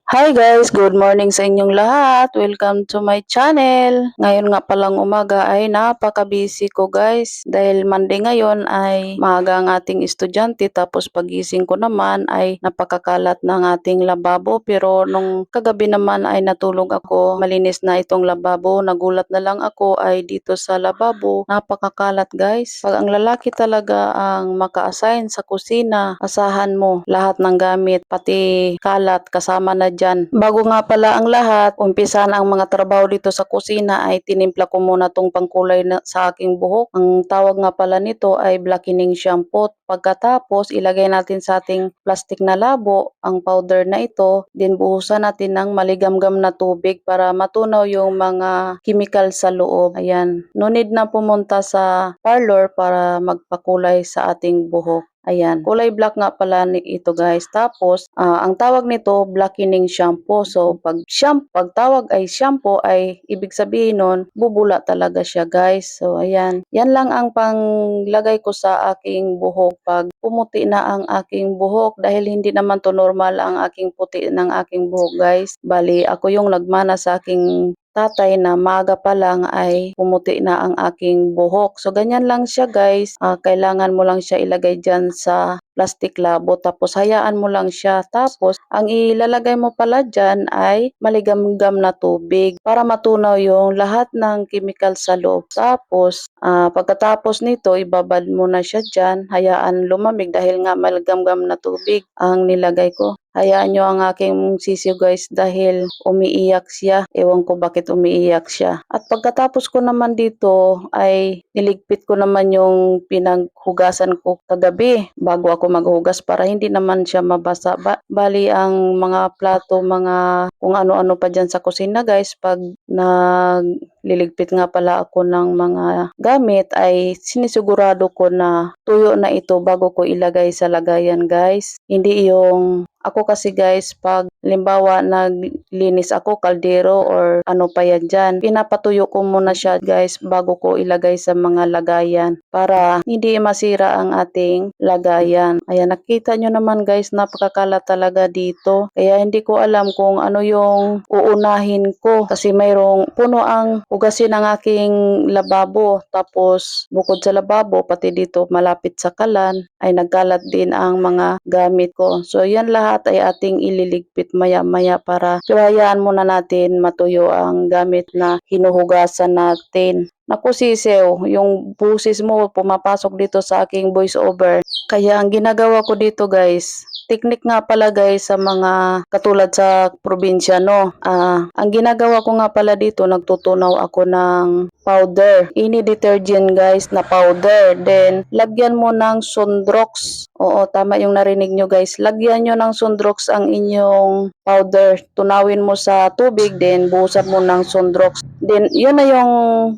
Hi guys, good morning sa inyong lahat. Welcome to my channel. Ngayon nga palang umaga ay napaka-busy ko guys. Dahil Monday ngayon ay maaga ang ating estudyante tapos pagising ko naman ay napakakalat ng ating lababo. Pero nung kagabi naman ay natulog ako, malinis na itong lababo. Nagulat na lang ako ay dito sa lababo, napakakalat guys. Pag ang lalaki talaga ang maka-assign sa kusina, asahan mo lahat ng gamit, pati kalat kasama na dyan. Bago nga pala ang lahat, umpisa na ang mga trabaho dito sa kusina ay tinimpla ko muna tong pangkulay na sa aking buhok. Ang tawag nga pala nito ay blackening shampoo. Pagkatapos, ilagay natin sa ating plastic na labo ang powder na ito. Then buhusan natin ng maligamgam na tubig para matunaw yung mga chemical sa loob. Ayan. No need na pumunta sa parlor para magpakulay sa ating buhok. Ayan, kulay black nga pala ito guys. Tapos, ang tawag nito blackening shampoo. So, pag tawag ay shampoo ay ibig sabihin nun, bubula talaga siya guys. So, ayan. Yan lang ang panglagay ko sa aking buhok pag pumuti na ang aking buhok dahil hindi naman to normal ang aking puti ng aking buhok guys. Bali, ako yung nagmana sa aking tatay na maga pa lang ay pumuti na ang aking buhok. So, ganyan lang siya guys. Kailangan mo lang siya ilagay dyan sa plastic labo tapos hayaan mo lang siya. Tapos, ang ilalagay mo pala dyan ay maligamgam na tubig para matunaw yung lahat ng chemical sa loob. Tapos, pagkatapos nito, ibabad mo na siya dyan. Hayaan lumamig dahil nga maligamgam na tubig ang nilagay ko. Hayaan nyo ang aking sisiyo guys dahil umiiyak siya. Ewan ko bakit umiiyak siya. At pagkatapos ko naman dito ay niligpit ko naman yung pinaghugasan ko kagabi bago ako maghugas para hindi naman siya mabasa. Bali ang mga plato, mga kung ano-ano pa dyan sa kusina guys, pag nagliligpit nga pala ako ng mga gamit ay sinisigurado ko na tuyo na ito bago ko ilagay sa lagayan guys. Hindi yung ako kasi guys, pag limbawa naglinis ako, kaldero or ano pa yan dyan, pinapatuyo ko muna siya guys bago ko ilagay sa mga lagayan para hindi masira ang ating lagayan. Ayan, nakita nyo naman guys, napakakalat talaga dito. Kaya hindi ko alam kung ano yung uunahin ko kasi mayroong puno ang hugasin ng aking lababo. Tapos bukod sa lababo, pati dito malapit sa kalan ay nagkalat din ang mga gamit ko. So yan lahat ay ating ililigpit maya-maya para hayaan muna natin matuyo ang gamit na hinuhugasan natin. Naku sisew, yung busis mo pumapasok dito sa aking voice over. Kaya ang ginagawa ko dito guys, teknik nga pala guys sa mga katulad sa probinsya no. Ang ginagawa ko nga pala dito, nagtutunaw ako ng powder. Ini detergent guys na powder. Then lagyan mo ng Sundrox. Oo, tama yung narinig nyo guys. Lagyan nyo ng Sundrox ang inyong powder. Tunawin mo sa tubig, then buhusan mo ng Sundrox. Then yun na yung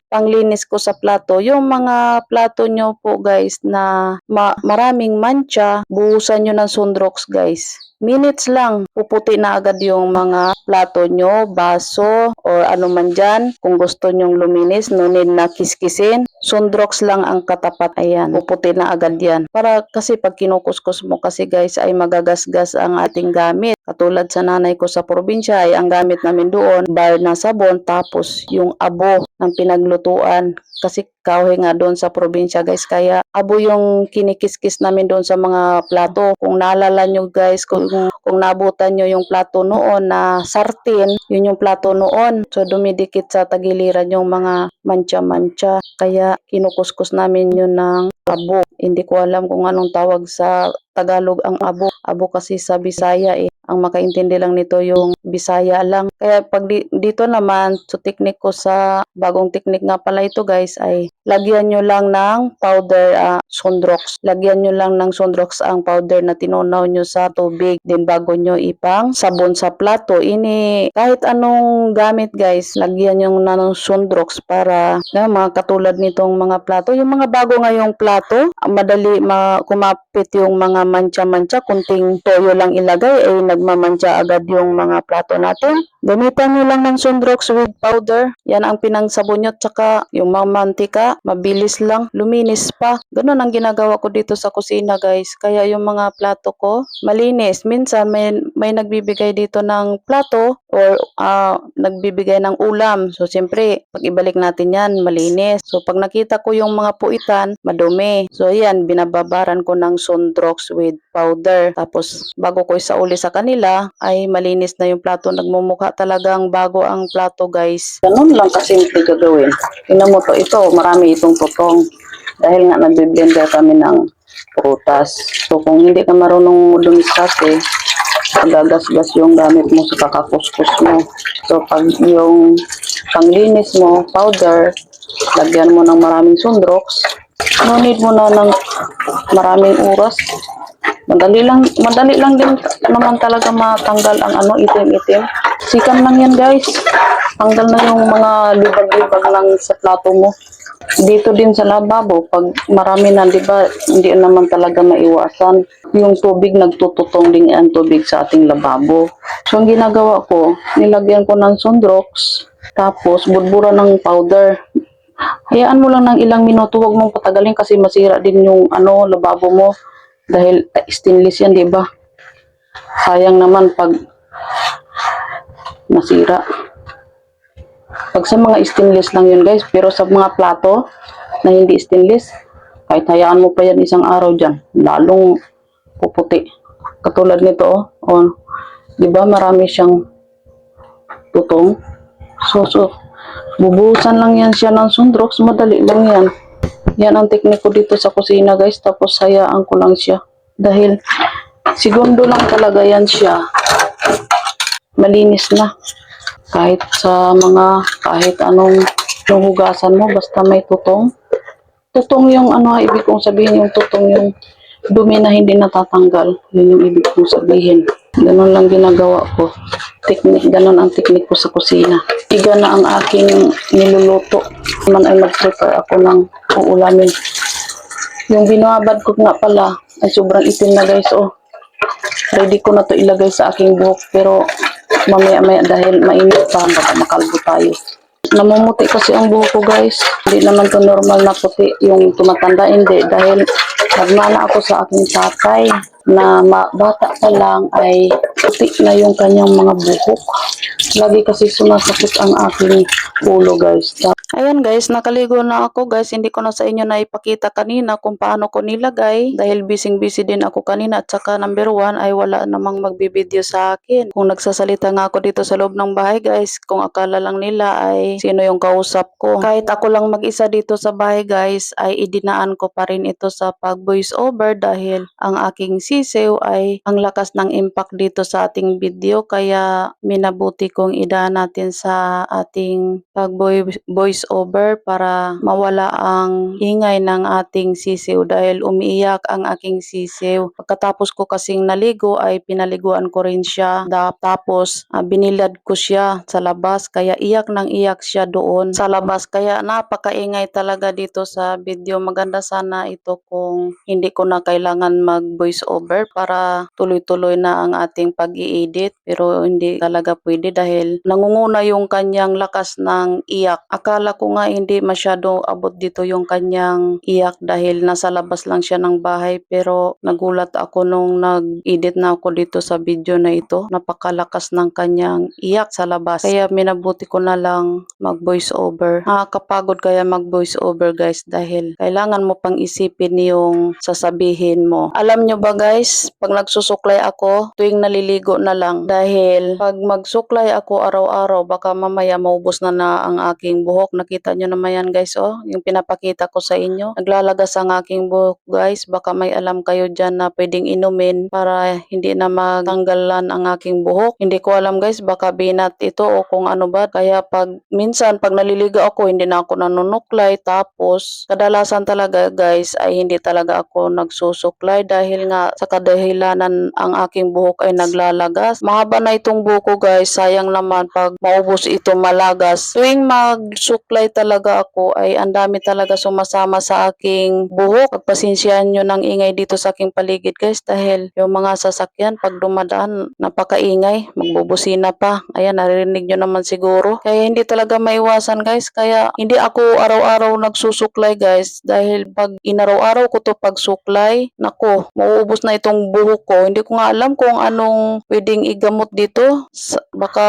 panglinis ko sa plato. Yung mga plato nyo po guys na maraming mancha, buhusan nyo ng Sundrox guys. Minutes lang, puputi na agad yung mga plato nyo, baso, or ano man dyan. Kung gusto nyong luminis, no need na kiskisin. Sundrox lang ang katapat. Ayan, puputi na agad yan. Para kasi pag kinukuskus mo kasi guys ay magagasgas ang ating gamit. Katulad sa nanay ko sa probinsya ay ang gamit namin doon, bar na sabon, tapos yung abo ng pinaglutuan. Kasi kahoy nga doon sa probinsya guys, kaya abo yung kinikiskis namin doon sa mga plato. Kung naalala nyo guys, kung nabutan nyo yung plato noon na sartin, yun yung plato noon. So dumidikit sa tagiliran yung mga mancha-mancha. Kaya kinukuskus namin yun ng abo. Hindi ko alam kung anong tawag sa Tagalog ang abo. Abo kasi sa Bisaya eh. Ang makaintindi lang nito yung Bisaya lang. Kaya pag dito naman, so teknik ko sa bagong teknik nga pala ito guys ay lagyan nyo lang ng powder Sundrox. Lagyan nyo lang ng Sundrox ang powder na tinunaw nyo sa tubig. Then bago nyo ipang sabon sa plato. Ini kahit anong gamit guys, lagyan nyo na ng Sundrox para mga katulad nitong mga plato. Yung mga bago ngayong plato, madali kumapit yung mga mancha-mancha. Kunting toyo lang ilagay ay nagmamantsa agad yung mga plato natin. Gamitan nyo lang ng Sunrox with powder. Yan ang pinangsabon nyo. Tsaka yung mga mantika, mabilis lang. Luminis pa. Ganun ang ginagawa ko dito sa kusina guys. Kaya yung mga plato ko, malinis. Minsan may nagbibigay dito ng plato or nagbibigay ng ulam. So siyempre, pag ibalik natin yan, malinis. So pag nakita ko yung mga puitan, madumi. So yan, binababaran ko ng Sunrox with powder. Tapos bago ko isauli sa kanila, ay malinis na yung plato. Nagmumukha talagang bago ang plato guys. Ganun lang kasimple gagawin. Tingnan mo to, ito, marami itong tutong. Dahil nga nagbiblender kami ng prutas. So kung hindi ka marunong dumisate, gagasgas yung gamit mo sa kakakuskus mo. So pag yung panglinis mo, powder, lagyan mo ng maraming Sunrox, no need mo na ng maraming oras. Madali lang din naman talaga matanggal ang itim-itim. Sikan lang yan guys. Tanggal na yung mga libag-libag lang sa plato mo. Dito din sa lababo, pag marami na, di ba, hindi naman talaga maiwasan. Yung tubig, nagtututong din ang tubig sa ating lababo. So, ang ginagawa ko, nilagyan ko ng Sunrox, tapos budbura ng powder. Hayaan mo lang ng ilang minuto, huwag mong patagalin kasi masira din yung lababo mo. Dahil stainless yan, di ba? Sayang naman pag nasira. Pag sa mga stainless lang yun guys, pero sa mga plato na hindi stainless, kahit hayaan mo pa yan isang araw dyan, lalong puputi. Katulad nito, di ba marami siyang tutong. So, bubuhusan lang yan siya ng Sunrox, madali lang yan. Yan ang teknik ko dito sa kusina guys, tapos hayaan ko lang siya. Dahil segundo lang talaga yan siya. Malinis na. Kahit anong hugasan mo, basta may tutong. Tutong yung ibig kong sabihin, yung tutong yung dumi na hindi natatanggal. Yun yung ibig kong sabihin. Ganun lang ginagawa ko. Ganun ang teknik ko sa kusina. Iga na ang aking niluluto. Man ay mag-prepare ako ng uulamin. Yung binabad ko nga pala ay sobrang itim na guys. Ready ko na to ilagay sa aking buhok pero mamaya dahil mainit pa, baka makalbo tayo. Namumuti kasi ang buhok ko guys. Hindi naman to normal na puti yung tumatanda, hindi. Dahil nagmana ako sa aking tatay na bata pa lang ay puti na yung kanyang mga buhok. Lagi kasi sumasakit ang aking ulo guys. Ayan guys, nakaligo na ako guys. Hindi ko na sa inyo na ipakita kanina kung paano ko nilagay. Dahil busy din ako kanina. At saka number 1 ay wala namang magbibideo sa akin. Kung nagsasalita nga ako dito sa loob ng bahay guys, kung akala lang nila ay sino yung kausap ko. Kahit ako lang mag-isa dito sa bahay guys, ay idinaan ko pa rin ito sa pag voice over. Dahil ang aking sisiw ay ang lakas ng impact dito sa ating video. Kaya minabuti kong idaan natin sa ating pag voice over para mawala ang ingay ng ating sisiw dahil umiiyak ang aking sisiw. Pagkatapos ko kasing naligo ay pinaliguan ko rin siya. Tapos binilad ko siya sa labas kaya iyak siya doon sa labas. Kaya napakaingay talaga dito sa video. Maganda sana ito kung hindi ko na kailangan mag voice over para tuloy-tuloy na ang ating pag-i-edit. Pero hindi talaga pwede dahil nangunguna yung kanyang lakas ng iyak. Akala ko nga hindi masyado abot dito yung kanyang iyak dahil nasa labas lang siya ng bahay, pero nagulat ako nung nag-edit na ako dito sa video na ito. Napakalakas ng kanyang iyak sa labas. Kaya minabuti ko na lang mag voice over. Nakakapagod kaya mag voice over guys dahil kailangan mo pang isipin yung sasabihin mo. Alam nyo ba guys, pag nagsusuklay ako tuwing naliligo na lang dahil pag magsuklay ako araw-araw baka mamaya maubos na ang aking buhok. Nakita nyo naman yan guys, yung pinapakita ko sa inyo. Naglalagas ang aking buhok guys. Baka may alam kayo dyan na pwedeng inumin para hindi na matanggalan ang aking buhok. Hindi ko alam guys, baka binat ito o kung ano ba. Kaya minsan pag naliligo ako, hindi na ako nanunuklay. Tapos kadalasan talaga guys ay hindi talaga ako nagsusuklay dahil nga sa kadahilanan ang aking buhok ay naglalagas. Mahaba na itong buhok ko guys, sayang lang naman pag maubos ito malagas. Tuwing magsuklay talaga ako ay ang dami talaga sumasama sa aking buhok. Pagpasensyahan nyo ng ingay dito sa aking paligid guys dahil yung mga sasakyan pag dumadaan napakaingay, magbubusina pa. Ayan, naririnig nyo naman siguro. Kaya hindi talaga maiwasan guys. Kaya hindi ako araw-araw nagsusuklay guys dahil pag inaraw-araw ko to pagsuklay, nako, mauubos na itong buhok ko. Hindi ko nga alam kung anong pwedeng igamot dito. Baka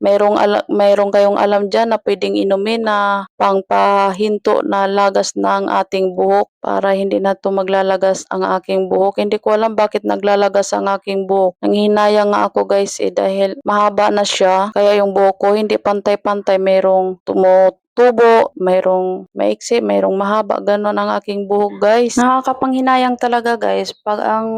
mayroong kayong alam dyan na pwedeng inumin na pangpahinto na lagas ng ating buhok para hindi na to maglalagas ang aking buhok. Hindi ko alam bakit naglalagas ang aking buhok. Nanghihinayang nga ako guys dahil mahaba na siya kaya yung buhok ko hindi pantay-pantay, mayroong tubo, mayroong maiksi, mayroong mahaba, ganon ang aking buhok guys. Nakakapanghinayang talaga guys pag ang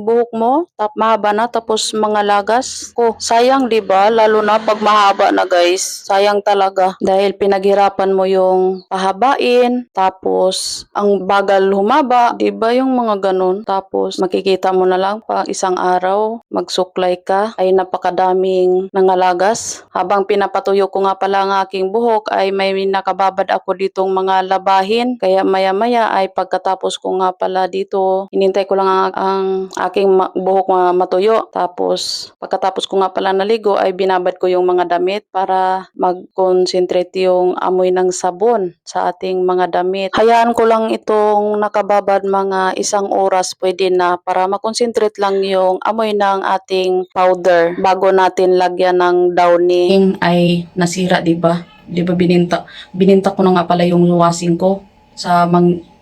buhok mo mahaba na tapos mga lagas ko. Sayang 'di ba? Lalo na pag mahaba na guys. Sayang talaga dahil pinaghirapan mo yung pahabain tapos ang bagal humaba, 'di ba yung mga ganon. Tapos makikita mo na lang pag isang araw magsuklay ka ay napakadaming nangalagas. Habang pinapatuyo ko nga pala ang aking buhok ay may nakababad ako ditong mga labahin. Kaya maya-maya ay pagkatapos ko nga pala dito, hinintay ko lang ang aking buhok matuyo. Tapos pagkatapos ko nga pala naligo ay binabad ko yung mga damit para mag-concentrate yung amoy ng sabon sa ating mga damit. Hayaan ko lang itong nakababad mga 1 oras pwede na para makonsentrate lang yung amoy ng ating powder bago natin lagyan ng downy. Ay nasira, 'di ba? 'Di ba bininta ko na nga pala yung washing ko sa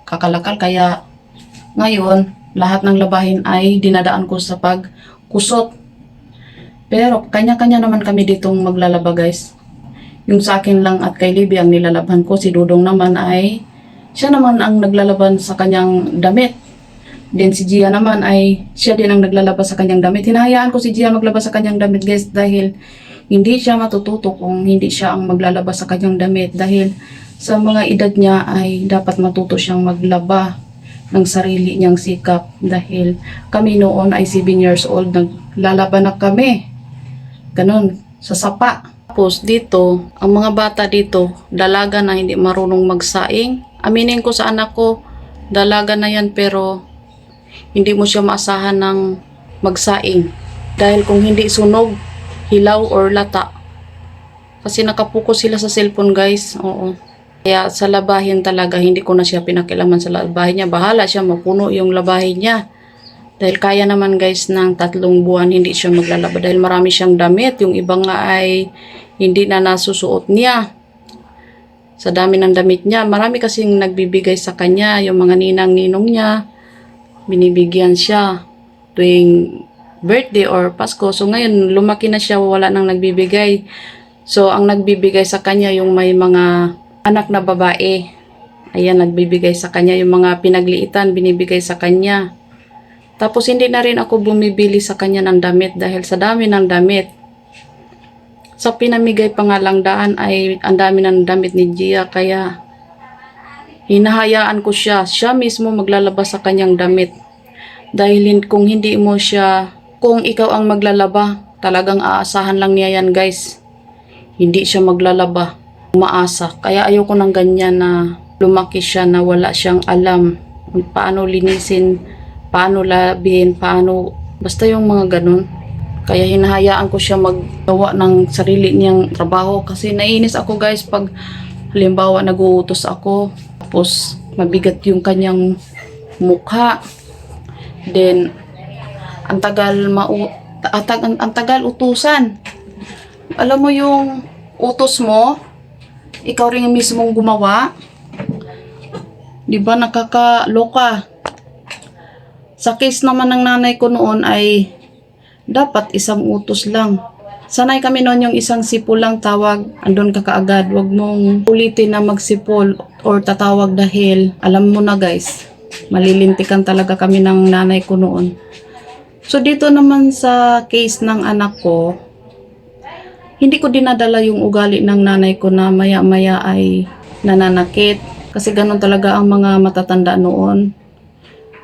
kakalakal kaya ngayon lahat ng labahin ay dinadaan ko sa pagkusot. Pero kanya-kanya naman kami ditong maglalaba guys. Yung sa akin lang at kay Libby ang nilalabhan ko, si Dudong naman ay siya naman ang naglalaban sa kanyang damit. Then si Gia naman ay siya din ang naglalaba sa kanyang damit. Hinahayaan ko si Gia maglaba sa kanyang damit guys dahil hindi siya matututo kung hindi siya ang maglalaba sa kanyang damit dahil sa mga edad niya ay dapat matuto siyang maglaba ng sarili niyang sikap dahil kami noon ay 7 years old, naglalaba na kami. Ganon, sa sapa. Tapos dito, ang mga bata dito, dalaga na hindi marunong magsaing. Aminin ko sa anak ko, dalaga na yan pero hindi mo siya maasahan ng magsaing. Dahil kung hindi sunog, hilaw or lata. Kasi nakapokus sila sa cellphone guys. Oo. Kaya sa labahin talaga, hindi ko na siya pinakilaman sa labahin niya. Bahala siya, mapuno yung labahin niya. Dahil kaya naman guys ng 3 buwan hindi siya maglalaba. Dahil marami siyang damit. Yung iba nga ay hindi na nasusuot niya. Sa dami ng damit niya. Marami kasing nagbibigay sa kanya. Yung mga ninang-ninong niya, binibigyan siya tuwing birthday or Pasko. So ngayon lumaki na siya, wala nang nagbibigay. So ang nagbibigay sa kanya yung may mga anak na babae. Ayan, nagbibigay sa kanya yung mga pinagliitan, binibigay sa kanya. Tapos hindi na rin ako bumibili sa kanya ng damit dahil sa dami ng damit. Sa pinamigay pa nga lang daan ay ang dami ng damit ni Gia kaya hinahayaan ko siya mismo maglalaba sa kanyang damit. Dahil kung hindi mo siya, kung ikaw ang maglalaba, talagang aasahan lang niya yan guys. Hindi siya maglalaba, umaasa. Kaya ayoko ng ganyan na lumaki siya na wala siyang alam kung paano linisin, paano labihin, paano, basta yung mga ganun. Kaya hinahayaan ko siya maggawa ng sarili niyang trabaho kasi naiinis ako guys pag halimbawa nag-uutos ako tapos mabigat yung kanyang mukha. Then ang tagal utusan. Alam mo yung utos mo, ikaw rin mismong gumawa. 'Di ba nakakaloka? Sa case naman ng nanay ko noon ay dapat isang utos lang. Sanay kami noon yung isang sipol lang tawag, andun ka kaagad. Huwag mong ulitin na magsipol or tatawag dahil alam mo na guys, malilintikan talaga kami ng nanay ko noon. So dito naman sa case ng anak ko, hindi ko dinadala yung ugali ng nanay ko na maya-maya ay nananakit. Kasi ganun talaga ang mga matatanda noon.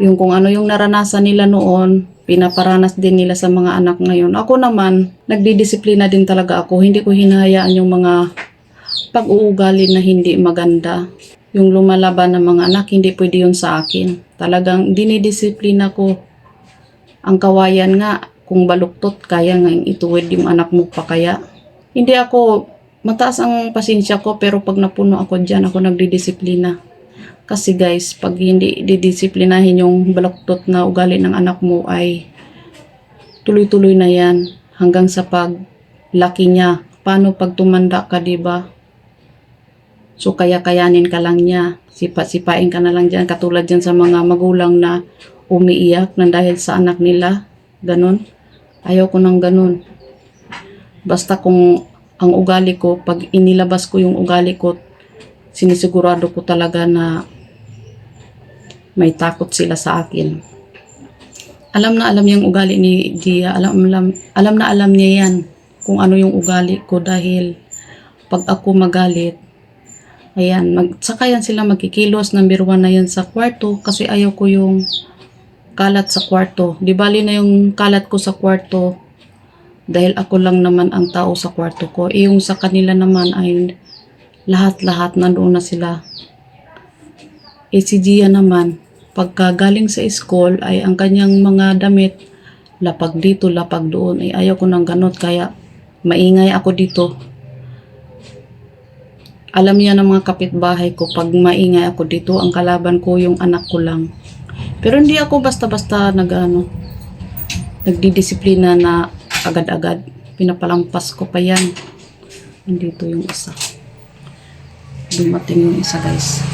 Yung kung ano yung naranasan nila noon, pinaparanas din nila sa mga anak ngayon. Ako naman, nagdidisiplina din talaga ako. Hindi ko hinahayaan yung mga pag-uugali na hindi maganda. Yung lumalaban ng mga anak, hindi pwede yun sa akin. Talagang dinidisiplina ko. Ang kawayan nga, kung baluktot, kaya nga ituwid yung anak mo pa kaya. Hindi ako, mataas ang pasensya ko, pero pag napuno ako dyan, ako nagdidisiplina. Kasi guys, pag hindi didisiplinahin yung baluktot na ugali ng anak mo ay tuloy-tuloy na yan hanggang sa paglaki niya. Paano pag tumanda ka, diba? So kaya-kayanin ka lang niya. Sipa-sipain ka na lang dyan. Katulad dyan sa mga magulang na umiiyak na dahil sa anak nila. Ganon. Ayaw ko ng ganon. Basta kung ang ugali ko, pag inilabas ko yung ugali ko, sinisigurado ko talaga na may takot sila sa akin. Alam na alam yung ugali ni Gia. Alam na alam niya yan kung ano yung ugali ko dahil pag ako magalit, ayan, saka yan sila magkikilos. Number 1 na yan sa kwarto kasi ayaw ko yung kalat sa kwarto. Di bali na yung kalat ko sa kwarto dahil ako lang naman ang tao sa kwarto ko. Yung sa kanila naman ay lahat-lahat nandoon na sila. Si Gia naman, pagka galing sa school ay ang kanyang mga damit lapag dito, lapag doon. Ay ayaw ko ng ganot kaya maingay ako dito. Alam niya ng mga kapitbahay ko pag maingay ako dito, ang kalaban ko yung anak ko lang. Pero hindi ako basta-basta nagdidisiplina na agad-agad. Pinapalampas ko pa yan. Nandito yung isa. Dumating yung isa guys.